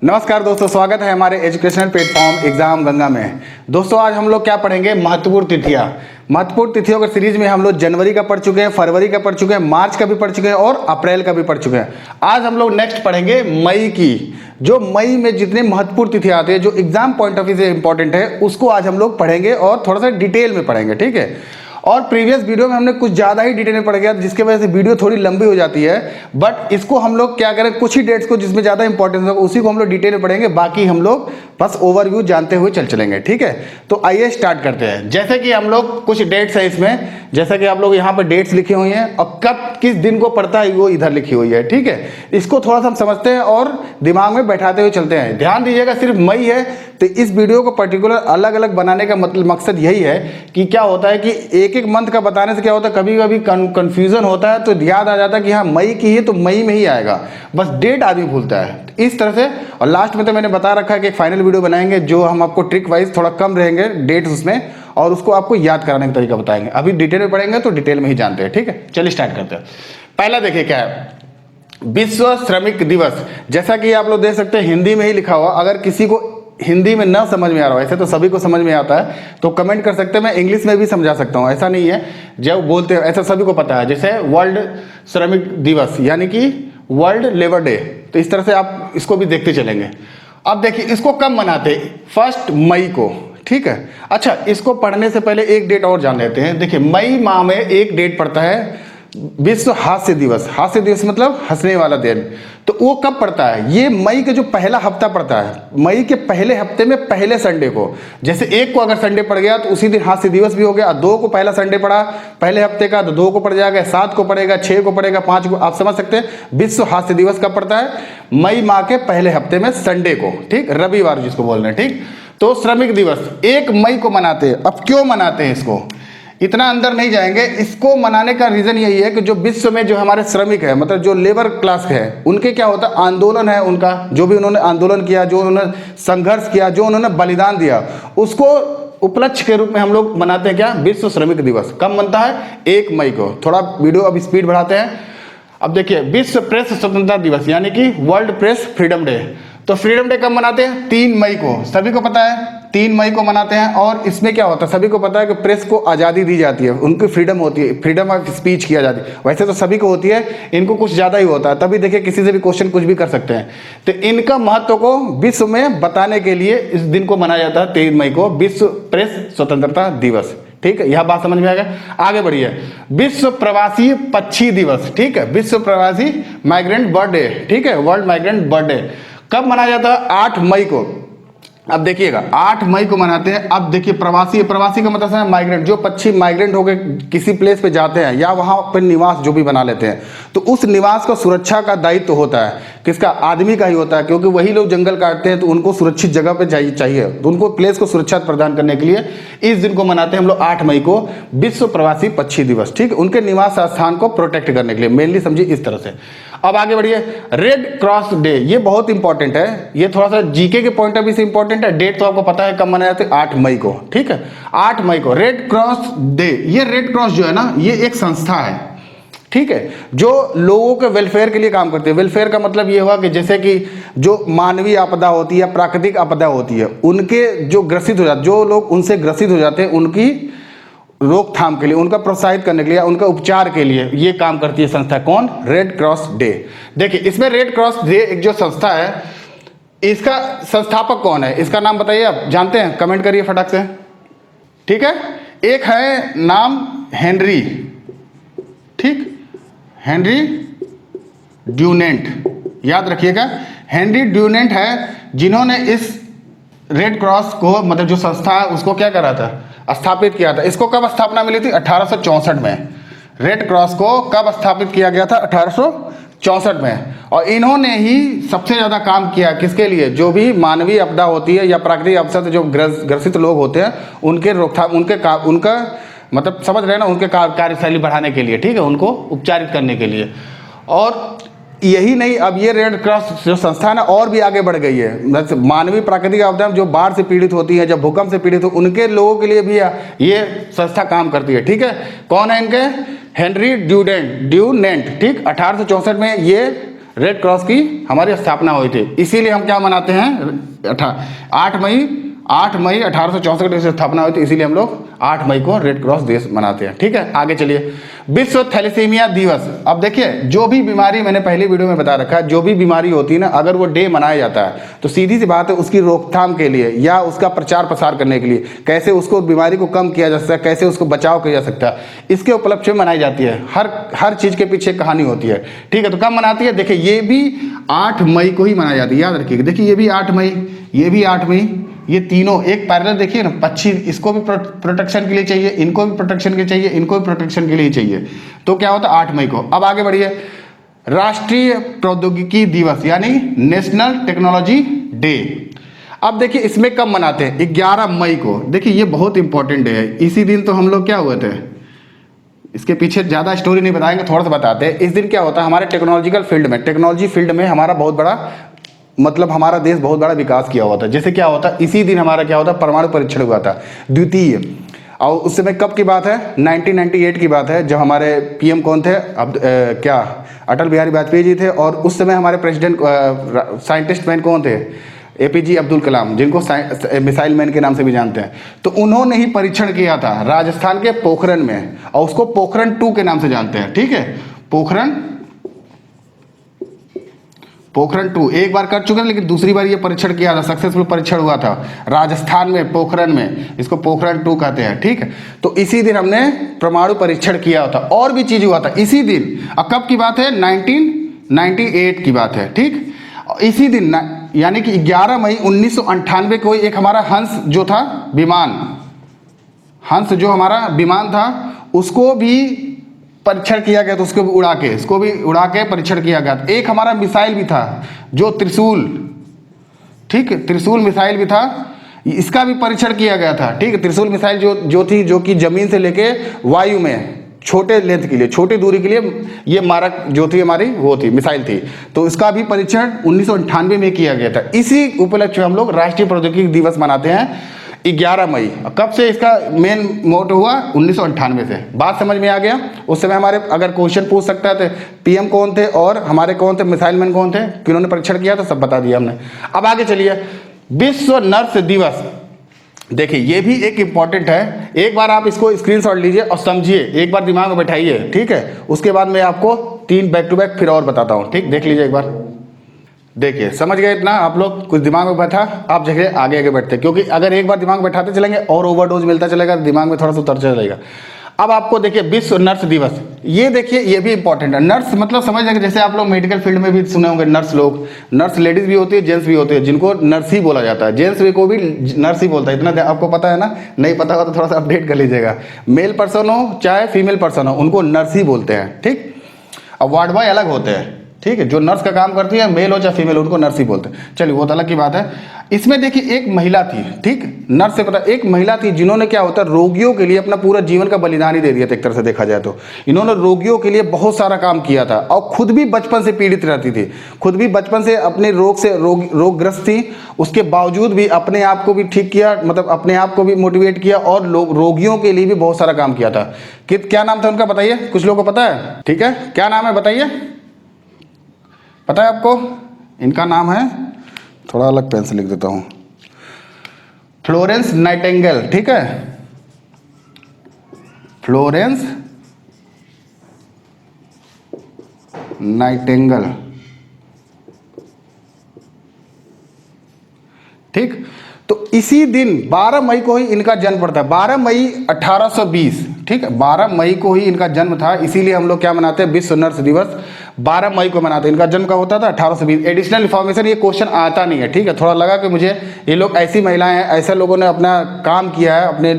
नमस्कार दोस्तों, स्वागत है हमारे एजुकेशनल प्लेटफॉर्म एग्जाम गंगा में। दोस्तों आज हम लोग क्या पढ़ेंगे, महत्वपूर्ण तिथियां। महत्वपूर्ण तिथियों के सीरीज में हम लोग जनवरी का पढ़ चुके हैं, फरवरी का पढ़ चुके हैं, मार्च का भी पढ़ चुके हैं और अप्रैल का भी पढ़ चुके हैं। आज हम लोग नेक्स्ट पढ़ेंगे मई की। जो मई में जितने महत्वपूर्ण तिथियां आती है, जो एग्जाम पॉइंट ऑफ व्यू से इंपॉर्टेंट है, उसको आज हम लोग पढ़ेंगे और थोड़ा सा डिटेल में पढ़ेंगे, ठीक है। और प्रीवियस वीडियो में हमने कुछ ज़्यादा ही डिटेल में पढ़ गया, जिसकी वजह से वीडियो थोड़ी लंबी हो जाती है। बट इसको हम लोग क्या करें, कुछ ही डेट्स को जिसमें ज़्यादा इंपॉर्टेंस होगा उसी को हम लोग डिटेल में पढ़ेंगे, बाकी हम लोग बस ओवरव्यू जानते हुए चलेंगे, ठीक है। तो आइए स्टार्ट करते हैं। जैसे कि हम लोग कुछ डेट्स है इसमें, जैसा कि आप लोग यहाँ पर डेट्स लिखी हुई हैं और कब किस दिन को पड़ता है वो इधर लिखी हुई है, ठीक है। इसको थोड़ा सा हम समझते हैं और दिमाग में बैठाते हुए चलते हैं। ध्यान दीजिएगा, सिर्फ मई है तो इस वीडियो को पर्टिकुलर अलग अलग बनाने का मतलब मकसद यही है कि क्या होता है कि एक एक मंथ का बताने से क्या होता है, कभी कभी कंफ्यूजन होता है तो याद आ जाता है कि हाँ मई की है तो मई में ही आएगा, बस डेट आदमी भूलता है इस तरह से। और लास्ट में तो मैंने बता रखा है कि एक फाइनल वीडियो बनाएंगे जो हम आपको ट्रिक वाइज थोड़ा कम रहेंगे डेट्स उसमें, और उसको आपको याद कराने का तरीका बताएंगे। अभी डिटेल में पढ़ेंगे तो डिटेल में ही जानते हैं, ठीक है। चलिए स्टार्ट करते हैं। पहला देखिए क्या है, विश्व श्रमिक दिवस। जैसा कि आप लोग देख सकते हैं हिंदी में ही लिखा हुआ, अगर किसी को हिंदी में ना समझ में आ रहा हो, ऐसे तो सभी को समझ में आता है, तो कमेंट कर सकते हैं, मैं इंग्लिश में भी समझा सकता हूँ, ऐसा नहीं है। जब बोलते हैं ऐसा सभी को पता है, जैसे वर्ल्ड श्रमिक दिवस यानी कि वर्ल्ड लेबर डे, तो इस तरह से आप इसको भी देखते चलेंगे। अब देखिए इसको कब मनाते हैं, 1 मई को, ठीक है। अच्छा, इसको पढ़ने से पहले एक डेट और जान लेते हैं। देखिए मई माह में एक डेट पड़ता है विश्व हास्य दिवस। हास्य दिवस मतलब हंसने वाला दिन। तो वो कब पड़ता है, ये मई का जो पहला हफ्ता पड़ता है, मई के पहले हफ्ते में पहले संडे को। जैसे 1 को अगर संडे पड़ गया तो उसी दिन हास्य दिवस भी हो गया। 2 को पहला संडे पड़ा पहले हफ्ते का तो 2 को पड़ जाएगा, 7 को पड़ेगा, 6 को पड़ेगा, 5 को। आप समझ सकते हैं विश्व हास्य दिवस कब पड़ता है, मई माह के पहले हफ्ते में संडे को, ठीक, रविवार जिसको बोल रहे हैं, ठीक। तो श्रमिक दिवस 1 मई को मनाते हैं। अब क्यों मनाते हैं इसको, इतना अंदर नहीं जाएंगे। इसको मनाने का रीजन यही है कि जो विश्व में जो हमारे श्रमिक है, मतलब जो लेबर क्लास है, उनके क्या होता है, आंदोलन है उनका, जो भी उन्होंने आंदोलन किया, जो उन्होंने संघर्ष किया, जो उन्होंने बलिदान दिया, उसको उपलक्ष्य के रूप में हम लोग मनाते हैं क्या, विश्व श्रमिक दिवस। कब बनता है, 1 मई को। थोड़ा वीडियो अब स्पीड बढ़ाते हैं। अब देखिए विश्व प्रेस स्वतंत्रता दिवस यानी कि वर्ल्ड प्रेस फ्रीडम डे। तो फ्रीडम डे कब मनाते हैं, 3 मई को, सभी को पता है 3 मई को मनाते हैं। और इसमें क्या होता है, सभी को पता है कि प्रेस को आज़ादी दी जाती है, उनकी फ्रीडम होती है, फ्रीडम ऑफ स्पीच किया जाती है। वैसे तो सभी को होती है, इनको कुछ ज़्यादा ही होता है, तभी देखिए किसी से भी क्वेश्चन कुछ भी कर सकते हैं। तो इनका महत्व को विश्व में बताने के लिए इस दिन को मनाया जाता है 3 मई को, विश्व प्रेस स्वतंत्रता दिवस, ठीक है। यह बात समझ में आ गया, आगे बढ़िए। विश्व प्रवासी पक्षी दिवस, ठीक है, विश्व प्रवासी माइग्रेंट बर्ड डे, ठीक है, वर्ल्ड माइग्रेंट बर्ड डे कब मनाया जाता है, 8 मई को। अब देखिएगा 8 मई को मनाते हैं। अब देखिए प्रवासी, प्रवासी का मतलब है माइग्रेंट, जो पक्षी माइग्रेंट होकर किसी प्लेस पे जाते हैं या वहाँ पर निवास जो भी बना लेते हैं, तो उस निवास को सुरक्षा का दायित्व होता है किसका, आदमी का ही होता है, क्योंकि वही लोग जंगल काटते हैं तो उनको सुरक्षित जगह पे चाहिए, तो उनको प्लेस को सुरक्षा प्रदान करने के लिए इस दिन को मनाते हैं हम लोग 8 मई को, विश्व प्रवासी पक्षी दिवस, ठीक है। उनके निवास स्थान को प्रोटेक्ट करने के लिए मेनली समझिए इस तरह से। अब आगे बढ़िए, रेड क्रॉस डे, ये बहुत इंपॉर्टेंट है, ये थोड़ा सा जीके के पॉइंट ऑफ व्यू से इंपॉर्टेंट है। डेट तो आपको पता है कब मनाया जाता है, 8 मई को, ठीक है, 8 मई को रेड क्रॉस डे। ये रेड क्रॉस जो है ना, ये एक संस्था है, ठीक है, जो लोगों के वेलफेयर के लिए काम करती है। वेलफेयर का मतलब ये हुआ कि जैसे कि जो मानवीय आपदा होती है या प्राकृतिक आपदा होती है, उनके जो ग्रसित हो जाते, जो लोग उनसे ग्रसित हो जाते हैं, उनकी रोकथाम के लिए, उनका प्रोत्साहित करने के लिए, उनका उपचार के लिए ये काम करती है संस्था। कौन, रेड क्रॉस डे। देखिए इसमें रेड क्रॉस डे एक जो संस्था है, इसका संस्थापक कौन है, इसका नाम बताइए, आप जानते हैं, कमेंट करिए फटाक से, ठीक है। एक है नाम हेनरी, ठीक, हेनरी ड्यूनेंट, याद रखिएगा, हेनरी ड्यूनेंट है जिन्होंने इस रेड क्रॉस को, मतलब जो संस्था है उसको क्या करा था, स्थापित किया था। इसको कब स्थापना मिली थी, 1864 में। रेड क्रॉस को कब स्थापित किया गया था, 1864 में। और इन्होंने ही सबसे ज़्यादा काम किया किसके लिए, जो भी मानवीय आपदा होती है या प्राकृतिक आपदा से जो ग्रसित लोग होते हैं, उनके रोकथाम, उनका मतलब समझ रहे हैं ना, उनके कार्यशैली बढ़ाने के लिए, ठीक है, उनको उपचारित करने के लिए। और यही नहीं, अब ये रेड क्रॉस जो संस्थान है और भी आगे बढ़ गई है। मानवीय प्राकृतिक आपदा जो बाढ़ से पीड़ित होती है, जब भूकंप से पीड़ित हो, उनके लोगों के लिए भी ये संस्था काम करती है, ठीक है। कौन है इनके, हेनरी ड्यूनेंट, ठीक, 1864 में ये रेड क्रॉस की हमारी स्थापना हुई थी। इसीलिए हम क्या मनाते हैं 8 मई 1864 की स्थापना हुई थी, इसीलिए हम लोग 8 मई को रेड क्रॉस दिवस मनाते हैं। ठीक है, आगे चलिए। विश्व थैलेसीमिया दिवस। अब देखिए, जो भी बीमारी मैंने पहले वीडियो में बता रखा है, जो भी बीमारी होती है ना, अगर वो डे मनाया जाता है तो सीधी सी बात है उसकी रोकथाम के लिए या उसका प्रचार प्रसार करने के लिए, कैसे उसको बीमारी को कम किया जा सकता है, कैसे उसको बचाव किया जा सकता है, इसके उपलक्ष्य में मनाई जाती है। हर चीज़ के पीछे कहानी होती है। ठीक है, तो कब मनाती है? देखिए, ये भी 8 मई को ही मनाई जाती है, याद रखिएगा। देखिए, ये भी 8 मई, ये भी 8 मई, ये तीनों एक पैरेलल देखिए ना। पक्षी इसको भी प्रोटेक्शन के लिए चाहिए, इनको भी प्रोटेक्शन के लिए चाहिए, इनको भी प्रोटेक्शन के लिए चाहिए। तो क्या होता है 8 मई को। अब आगे बढ़िए। राष्ट्रीय प्रौद्योगिकी दिवस यानी नेशनल टेक्नोलॉजी डे। अब देखिए, इसमें कब मनाते हैं? 11 मई को। देखिए, ये बहुत इंपॉर्टेंट डे है। इसी दिन तो हम लोग क्या हुए थे, इसके पीछे ज़्यादा स्टोरी नहीं बताएंगे, थोड़ा सा बताते हैं। इस दिन क्या होता है हमारे टेक्नोलॉजिकल फील्ड में, टेक्नोलॉजी फील्ड में हमारा बहुत बड़ा मतलब हमारा देश बहुत बड़ा विकास किया हुआ था। जैसे क्या होता है, इसी दिन हमारा क्या होता है, परमाणु परीक्षण हुआ था, द्वितीय। और उस समय कब की बात है? 1998 की बात है, जब हमारे पीएम कौन थे? क्या अटल बिहारी वाजपेयी जी थे। और उस समय हमारे प्रेसिडेंट साइंटिस्ट मैन कौन थे? APJ अब्दुल कलाम, जिनको मिसाइल मैन के नाम से भी जानते हैं। तो उन्होंने ही परीक्षण किया था राजस्थान के पोखरण में, और उसको पोखरण 2 के नाम से जानते हैं। ठीक है, पोखरण 2 एक बार कर चुके हैं, लेकिन दूसरी बार ये परीक्षण किया था, सक्सेसफुल परीक्षण हुआ था राजस्थान में, पोखरण में। इसको पोखरण 2 कहते हैं। ठीक है, तो इसी दिन हमने परमाणु परीक्षण किया था। और भी चीज हुआ था इसी दिन। अब कब की बात है? 1998 की बात है। ठीक, इसी दिन यानी कि 11 मई 1998 को एक हमारा हंस जो था विमान, हंस जो हमारा विमान था, उसको भी परीक्षण किया गया। तो उसको भी उड़ा के परीक्षण किया गया। एक हमारा मिसाइल भी था जो त्रिशूल, ठीक है, त्रिशूल मिसाइल भी था, इसका भी परीक्षण किया गया था। ठीक है, त्रिशूल मिसाइल जो कि जमीन से लेके वायु में छोटे लेंथ के लिए, छोटी दूरी के लिए ये मारक जो थी हमारी, वो थी मिसाइल थी। तो इसका भी परीक्षण 1998 में किया गया था। इसी उपलक्ष्य में हम लोग राष्ट्रीय प्रौद्योगिकी दिवस मनाते हैं 11 मई। कब से इसका मेन मोट हुआ? 1998 से। बात समझ में आ गया? उस समय हमारे अगर क्वेश्चन पूछ सकता है तो पीएम कौन थे और हमारे कौन थे, मिसाइल मैन कौन थे, किन्होंने परीक्षण किया था, सब बता दिया हमने। अब आगे चलिए। विश्व नर्स दिवस। देखिए, ये भी एक इंपॉर्टेंट है। एक बार आप इसको स्क्रीनशॉट लीजिए और समझिए, एक बार दिमाग में बैठाइए। ठीक है, उसके बाद मैं आपको 3 बैक टू बैक फिर और बताता हूँ। ठीक, देख लीजिए एक बार। देखिए, समझ गए इतना? आप लोग कुछ दिमाग में बैठा, आप जगह आगे आगे बैठते, क्योंकि अगर एक बार दिमाग बैठाते चलेंगे और ओवरडोज मिलता चलेगा, दिमाग में थोड़ा सा उतर चलेगा। अब आपको देखिए, विश्व नर्स दिवस, ये देखिए, ये भी इंपॉर्टेंट है। नर्स मतलब समझ जाएंगे, जैसे आप लोग मेडिकल फील्ड में भी सुने होंगे, नर्स लोग, नर्स लेडीज भी होती है, जेंट्स भी होते हैं, जिनको नर्स ही बोला जाता है। जेंट्स को भी नर्स ही बोलता है, इतना आपको पता है ना? नहीं पता होगा तो थोड़ा सा अपडेट कर लीजिएगा। मेल पर्सन हो चाहे फीमेल पर्सन हो, उनको नर्स ही बोलते हैं। ठीक, अब वार्ड बॉय अलग होते हैं। ठीक है, जो नर्स का काम करती है, मेल हो चाहे फीमेल, उनको नर्स ही बोलते हैं। चलिए, वो तो अलग की बात है। इसमें देखिए, एक महिला थी, ठीक, नर्स से पता, एक महिला थी जिन्होंने क्या होता है, रोगियों के लिए अपना पूरा जीवन का बलिदान ही दे दिया था। एक तरह से देखा जाए तो इन्होंने रोगियों के लिए बहुत सारा काम किया था, और खुद भी बचपन से पीड़ित रहती थी, खुद भी बचपन से अपने रोगग्रस्त थी। उसके बावजूद भी अपने आप को भी ठीक किया, मतलब अपने आप को भी मोटिवेट किया, और रोगियों के लिए भी बहुत सारा काम किया था। क्या नाम था उनका, बताइए? कुछ लोगों को पता है? ठीक है, क्या नाम है बताइए? पता है आपको? इनका नाम है, थोड़ा अलग पेन से लिख देता हूं, फ्लोरेंस नाइटिंगेल। ठीक है, फ्लोरेंस नाइटिंगेल। ठीक, तो इसी दिन 12 मई को ही इनका जन्म पड़ता है, 12 मई 1820। ठीक है, 12 मई को ही इनका जन्म था, इसीलिए हम लोग क्या मनाते हैं, विश्व नर्स दिवस 12 मई को मनाते हैं। इनका जन्म कब होता था? 1820। एडिशनल इन्फॉर्मेशन, ये क्वेश्चन आता नहीं है। ठीक है, थोड़ा लगा कि मुझे ये लोग ऐसी महिलाएं हैं, ऐसे लोगों ने अपना काम किया है अपने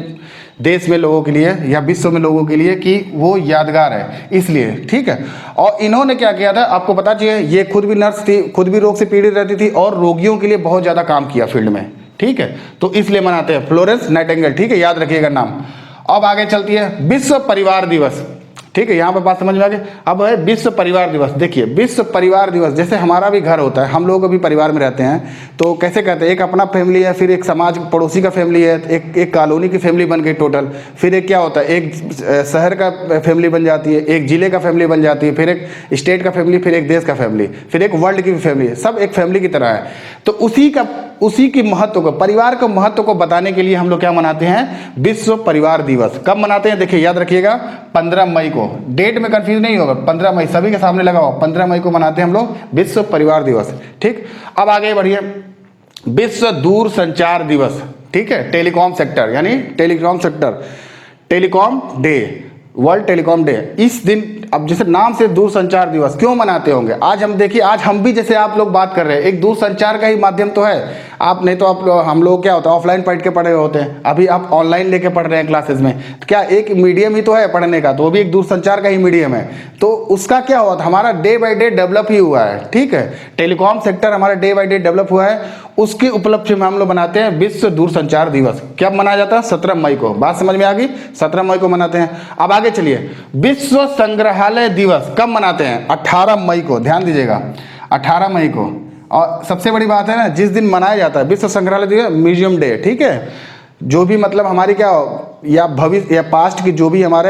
देश में लोगों के लिए या विश्व में लोगों के लिए, कि वो यादगार है, इसलिए। ठीक है, और इन्होंने क्या किया था आपको पता चाहिए, ये खुद भी नर्स थी, खुद भी रोग से पीड़ित रहती थी, और रोगियों के लिए बहुत ज़्यादा काम किया फील्ड में। ठीक है, तो इसलिए मनाते हैं फ्लोरेंस नाइटिंगेल। ठीक है, याद रखिएगा नाम। अब आगे चलती है विश्व परिवार दिवस। ठीक है, यहाँ पे बात समझ में आ गई। अब है विश्व परिवार दिवस। देखिए विश्व परिवार दिवस, जैसे हमारा भी घर होता है, हम लोग भी परिवार में रहते हैं, तो कैसे कहते हैं, एक अपना फैमिली है, फिर एक समाज पड़ोसी का फैमिली है, एक कॉलोनी की फैमिली बन गई टोटल, फिर एक क्या होता है, एक शहर का फैमिली बन जाती है, एक जिले का फैमिली बन जाती है, फिर एक स्टेट का फैमिली, फिर एक देश का फैमिली, फिर एक वर्ल्ड की फैमिली, सब एक फैमिली की तरह है। तो उसी की महत्व को, परिवार के महत्व को बताने के लिए हम लोग क्या मनाते हैं, विश्व परिवार दिवस। कब मनाते हैं, देखिए याद रखिएगा, 15 मई को। डेट में कंफ्यूज नहीं होगा, 15 मई सभी के सामने लगा हो, 15 मई को मनाते हैं हम लोग विश्व परिवार दिवस। ठीक, अब आगे बढ़िए, विश्व दूर संचार दिवस। ठीक है, टेलीकॉम सेक्टर, यानी telecom sector, telecom day, world telecom day. इस दिन, अब जैसे नाम से दूर संचार दिवस क्यों मनाते होंगे, आज हम देखिए, आज हम भी जैसे आप लोग बात कर रहे हैं, एक दूर संचार का ही माध्यम तो है। आप नहीं तो हम लोग क्या होता है, ऑफलाइन पढ़ के पढ़े होते हैं, अभी आप ऑनलाइन लेके पढ़ रहे हैं क्लासेस में, तो क्या एक मीडियम ही तो है पढ़ने का, तो वो भी एक दूर संचार का ही मीडियम है। तो उसका क्या हुआ था, हमारा डे बाई डे डेवलप ही हुआ है। ठीक है, टेलीकॉम सेक्टर हमारा डे बाई डे डेवलप हुआ है, उसके उपलक्ष्य में हम लोग बनाते हैं विश्व दूर संचार दिवस। कब मनाया जाता है, 17 मई को। बात समझ में आ गई, 17 मई को मनाते हैं। अब आगे चलिए, विश्व संग्रहालय दिवस कब मनाते हैं, 18 मई को। ध्यान दीजिएगा, 18 मई को। और सबसे बड़ी बात है ना, जिस दिन मनाया जाता है विश्व संग्रहालय दिवस, म्यूजियम डे। ठीक है, जो भी मतलब हमारी क्या, या भविष्य या पास्ट की जो भी हमारे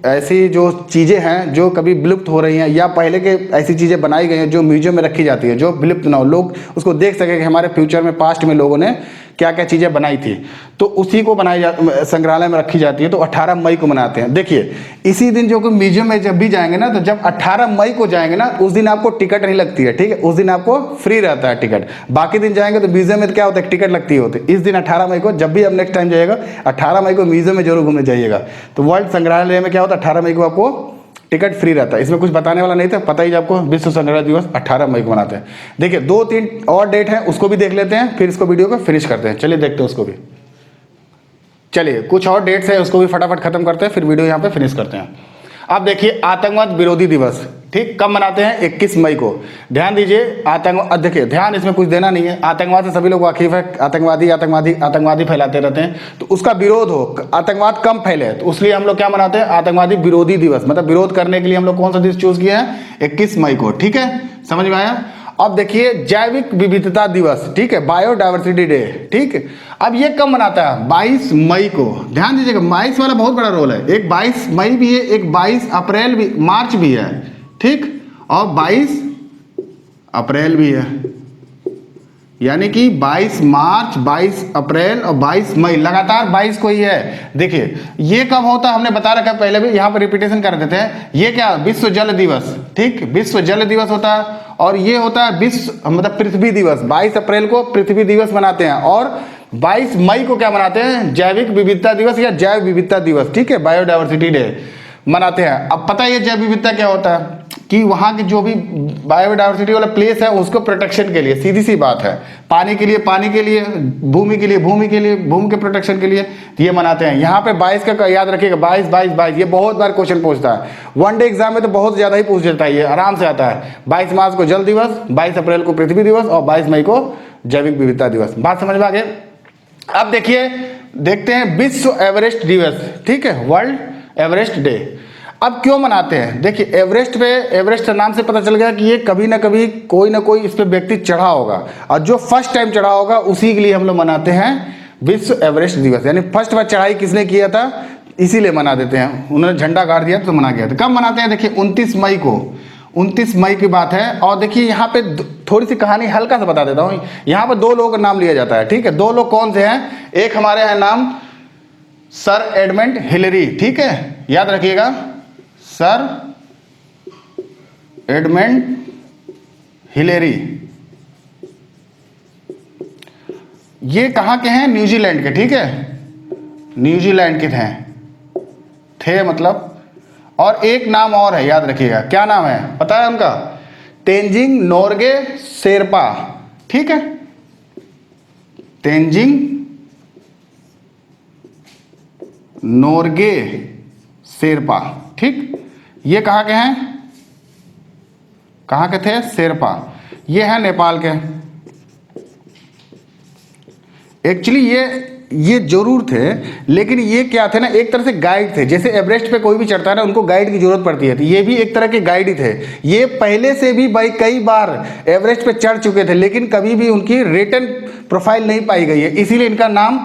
ऐसी जो चीज़ें हैं जो कभी विलुप्त हो रही हैं, या पहले के ऐसी चीज़ें बनाई गई हैं जो म्यूजियम में रखी जाती है, जो विलुप्त ना हो, लोग उसको देख सके कि हमारे फ्यूचर में, पास्ट में लोगों ने क्या क्या चीज़ें बनाई थी, तो उसी को संग्रहालय में रखी जाती है। तो 18 मई को मनाते हैं। देखिए इसी दिन जो कि म्यूजियम में जब भी जाएंगे ना, तो जब 18 मई को जाएंगे ना, उस दिन आपको टिकट नहीं लगती है। ठीक है, उस दिन आपको फ्री रहता है टिकट। बाकी दिन जाएंगे तो म्यूजियम में क्या होता है, टिकट लगती होती है। इस दिन 18 मई को, जब भी आप नेक्स्ट टाइम जाइएगा, 18 मई को म्यूजियम में जरूर घूमने जाइएगा। तो वर्ल्ड संग्रहालय में क्या होता है, 18 मई को आपको टिकट फ्री रहता है। इसमें कुछ बताने वाला नहीं था, पता ही आपको, विश्व संग्रहालय दिवस 18 मई को मनाते हैं। देखिए 2-3 और डेट है, उसको भी देख लेते हैं, फिर इसको वीडियो को फिनिश करते हैं। चलिए देखते हैं उसको भी। चलिए कुछ और डेट्स है, उसको भी फटाफट खत्म करते हैं, फिर वीडियो यहाँ पे फिनिश करते हैं। अब देखिए आतंकवाद विरोधी दिवस। ठीक, कब मनाते हैं, 21 मई को। ध्यान दीजिए, आतंकवाद, देखिए ध्यान इसमें कुछ देना नहीं है, आतंकवाद से सभी लोग वाकिफ है, आतंकवादी फैलाते रहते हैं, तो उसका विरोध हो, आतंकवाद कम फैले, तो उसलिए हम लोग क्या मनाते हैं, आतंकवादी विरोधी दिवस। मतलब विरोध करने के लिए हम लोग कौन सा दिवस चूज किया है, 21 मई को। ठीक है, समझ में आया। अब देखिए जैविक विविधता दिवस। ठीक है, बायोडाइवर्सिटी डे। ठीक है, अब ये कब मनाता है, 22 मई को। ध्यान दीजिएगा, 22 वाला बहुत बड़ा रोल है, एक 22 मई भी है, एक 22 अप्रैल भी, मार्च भी है। ठीक, और 22 अप्रैल भी है, यानी कि 22 मार्च, 22 अप्रैल और 22 मई, लगातार 22 को ही है। देखिए ये कब होता है, हमने बता रखा है पहले भी, यहाँ पर रिपीटेशन कर देते हैं। ये क्या, विश्व जल दिवस। ठीक, विश्व जल दिवस होता है, और ये होता है विश्व मतलब पृथ्वी दिवस। 22 अप्रैल को पृथ्वी दिवस मनाते हैं, और 22 मई को क्या मनाते हैं, जैविक विविधता दिवस या जैव विविधता दिवस। ठीक है, बायोडाइवर्सिटी डे मनाते हैं। अब पता है ये जैव विविधता क्या होता है, कि वहाँ की जो भी बायोडाइवर्सिटी वाला प्लेस है उसको प्रोटेक्शन के लिए, सीधी सी बात है, पानी के लिए, भूमि के लिए, भूमि के प्रोटेक्शन के लिए ये मनाते हैं। यहाँ पे 22 का याद रखिएगा, 22 ये बहुत बार क्वेश्चन पूछता है, वन डे एग्जाम में तो बहुत ज़्यादा ही पूछ देता है, ये आराम से आता है। 22 मार्च को जल दिवस, 22 अप्रैल को पृथ्वी दिवस, और 22 मई को जैविक विविधता दिवस। बात समझ में आ गई। अब देखिए, देखते हैं विश्व एवरेस्ट दिवस। ठीक है, वर्ल्ड एवरेस्ट डे। अब क्यों मनाते हैं, देखिए एवरेस्ट पे, एवरेस्ट नाम से पता चल गया कि ये कभी ना कभी कोई ना कोई इस पे व्यक्ति चढ़ा होगा, और जो फर्स्ट टाइम चढ़ा होगा उसी के लिए हम लोग मनाते हैं विश्व एवरेस्ट दिवस। यानी फर्स्ट बार चढ़ाई किसने किया था, इसीलिए मना देते हैं, उन्होंने झंडा गाड़ दिया तो मना गया था। कब मनाते हैं, देखिए 29 मई को, 29 मई की बात है। और देखिए यहाँ पे थोड़ी सी कहानी हल्का सा बता देता हूँ। यहाँ पे 2 लोगों का नाम लिया जाता है। ठीक है, 2 लोग कौन से हैं, एक हमारे हैं नाम सर एडमंड हिलरी। ठीक है, याद रखिएगा, सर एडमंड हिलेरी। ये कहाँ के हैं, न्यूजीलैंड के। ठीक है, न्यूजीलैंड के थे मतलब। और एक नाम और है, याद रखिएगा, क्या नाम है पता है उनका, तेंजिंग नोरगे शेरपा। ठीक है, तेंजिंग नोरगे शेरपा। ठीक, ये कहाँ के हैं, कहाँ के थे, शेरपा। ये है नेपाल के। एक्चुअली ये ये जरूर थे, लेकिन ये क्या थे ना, एक तरह से गाइड थे। जैसे एवरेस्ट पे कोई भी चढ़ता है ना, उनको गाइड की जरूरत पड़ती है, तो ये भी एक तरह के गाइड ही थे। ये पहले से भी भाई कई बार एवरेस्ट पे चढ़ चुके थे, लेकिन कभी भी उनकी रिटन प्रोफाइल नहीं पाई गई है, इसीलिए इनका नाम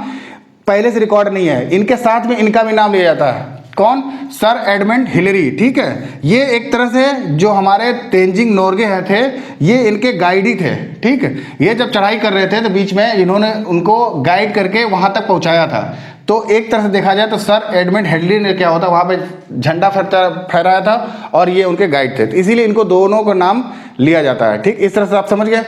पहले से रिकॉर्ड नहीं है। इनके साथ में इनका भी नाम लिया जाता है, कौन? Sir Edmund Hillary. ठीक है, ये एक तरह से जो हमारे तेंजिंग नोर्गे हैं थे, ये इनके गाइड ही थे। ठीक है, ये जब चढ़ाई कर रहे थे तो बीच में इन्होंने उनको गाइड करके वहां तक पहुंचाया था। तो एक तरह से देखा जाए तो सर एडमंड हिलरी ने क्या होता वहां पे झंडा फहराया था और ये उनके गाइड थे, तो इसीलिए इनको दोनों को नाम लिया जाता है। ठीक, इस तरह से आप समझ गए।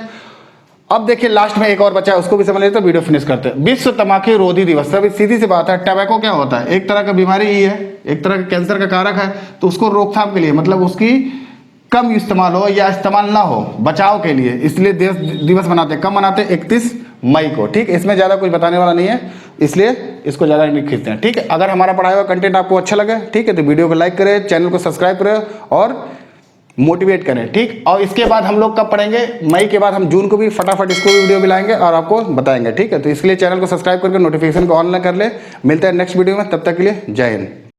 अब देखिए लास्ट में एक और बचा है, उसको भी समझ लेते हैं, वीडियो फिनिश करते हैं। विश्व तंबाकू रोधी दिवस। सब सीधी सी बात है, टबैको क्या होता है? एक तरह का बीमारी ही है, एक तरह का कैंसर का कारक है, तो उसको रोकथाम के लिए, मतलब उसकी कम इस्तेमाल हो या इस्तेमाल ना हो, बचाव के लिए, इसलिए देश दिवस मनाते हैं। कब मनाते हैं? 31 मई को। ठीक, इसमें ज़्यादा कुछ बताने वाला नहीं है, इसलिए इसको ज़्यादा नहीं खींचते हैं। ठीक है, अगर हमारा पढ़ाया हुआ कंटेंट आपको अच्छा लगे, ठीक है, तो वीडियो को लाइक करें, चैनल को सब्सक्राइब करें और मोटिवेट करें। ठीक, और इसके बाद हम लोग कब पढ़ेंगे? मई के बाद हम जून को भी फटाफट इसको भी वीडियो भी लाएंगे और आपको बताएंगे। ठीक है, तो इसलिए चैनल को सब्सक्राइब करके नोटिफिकेशन को ऑन कर ले। मिलते हैं नेक्स्ट वीडियो में, तब तक के लिए जय हिंद।